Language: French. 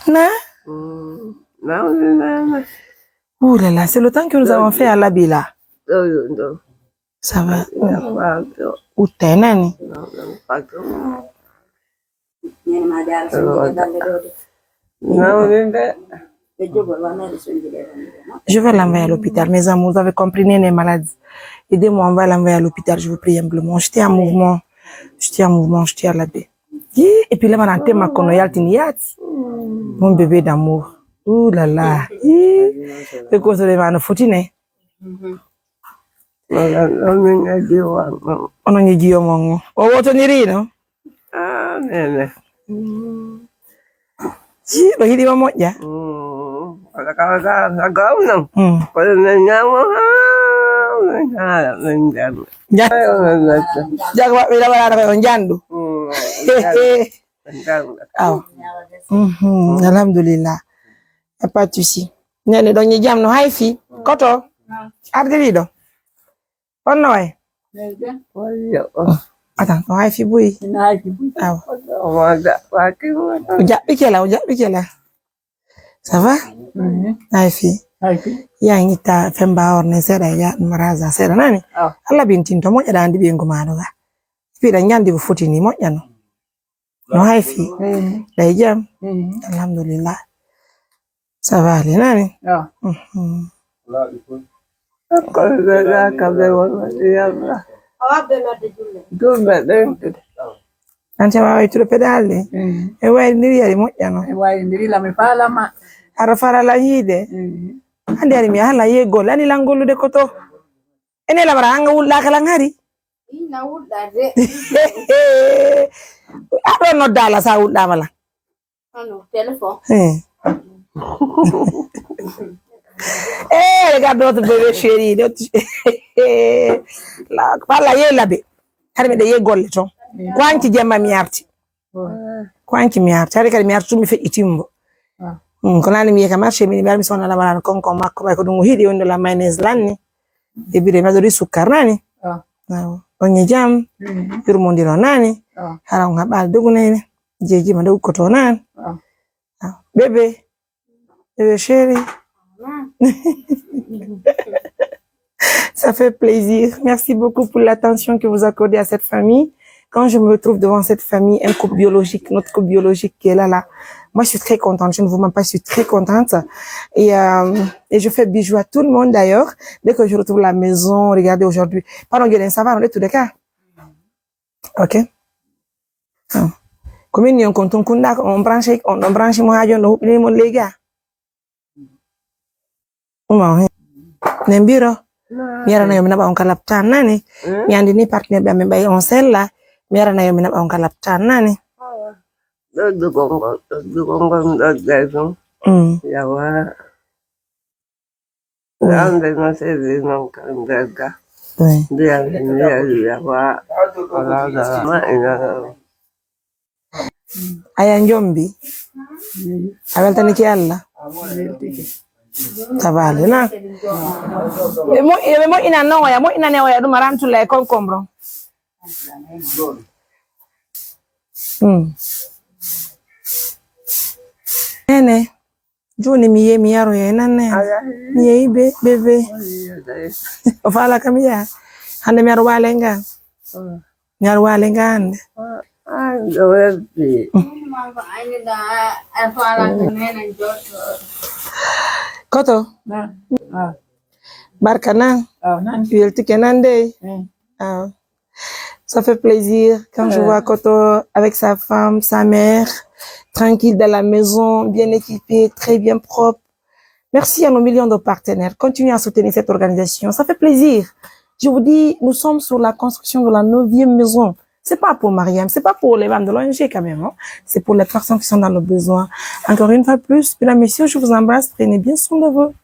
Non. Ouh là là, c'est le temps que nous avons fait à l'habit là. Ça va. Où t'es, Nani? Je vais l'envoyer à l'hôpital. Mes amours, vous avez compris, Néné est malade. Aidez-moi, on va l'envoyer à l'hôpital, je vous prie humblement. Je tiens en mouvement, je tiens à la baie. Et puis là, maintenant, ma konoyaltiniati. Mon bébé d'amour. Ouh là là. C'est quoi ça, les mains, foutine? On a dit, on va tenir, non? Ah, nene. Si, lo hidi mo ya. Jaga bila wala ko njandu. Alhamdulillah. Y a pas de souci. Nene do ñi jam no hay fi. Koto. Ardirido. On noy. Attends, no hay fi buy. Ah. Bikela. Ça va? Hay fi. Ya ngita femba orne sera ya maraza sera nani? Alla bintin to moja dandi bi ngumano ga. Pira nyandi bu futi ni moja no. No hay fi. Da jam. Alhamdulillah. Ça va aller nani? Nanti wa itu pedale. E wa ndiri ya moja no. E wa ndiri la mepala ma. Arafara la yide. Andi ari mi hala ye gol ani langolu de koto. Ene la baranga ulla kala ngari. Ina ulla de. Ado no dala sa ulla mala. Ano, telephone. Regarde notre bébé chéri. La pala ye labe. Harme de ye gol to. Kwanki jemma mi arti. Kwanki mi arti. Hari kali mi arti mi fe itimbo. Konani mi ka marché mi mi sonna la banana con makko bay ko dum hidi wonde la mayonnaise lanni e bire ma do sukar nani on jam yurmondiro nani hara on habal dogunene jeji ma do ko to nan bébé chéri. Ça fait plaisir. Merci beaucoup pour l'attention que vous accordez à cette famille. Quand je me retrouve devant cette famille, un couple biologique, notre couple biologique qui est là, moi je suis très contente, je ne vous mens pas, je suis très contente. Et je fais bisous à tout le monde d'ailleurs. Dès que je retrouve la maison, regardez aujourd'hui. Pardon, Guérin, ça va, on est tous les cas. Ok. Comme nous on branche moi, mon les gars. Nembiro. Miara na yomina ba on kalaptan nani. Miandi ni partner ba membay on sella. Miara na yomina ba on kalaptan nani. Yawa. Ande no se de no kangaga. Dia yawa. Aya njombi. Awel tani ki alla. Ça va aller là. Et moi ina no ya mo ina ne ya do marantu la concombre. Nene. Joni mi yaro ya nane. Mi ibe bebe. Ofala kamia. Hande mi yaro walenga. Mi yaro walenga ande. Koto? Barkana? Ça fait plaisir quand je vois Koto avec sa femme, sa mère, tranquille dans la maison, bien équipée, très bien propre. Merci à nos millions de partenaires. Continuez à soutenir cette organisation. Ça fait plaisir. Je vous dis, nous sommes sur la construction de la 9e maison. C'est pas pour Mariam, c'est pas pour les femmes de l'ONG quand même, hein? C'est pour les personnes qui sont dans le besoin. Encore une fois plus, mesdames, messieurs, je vous embrasse, prenez bien soin de vous.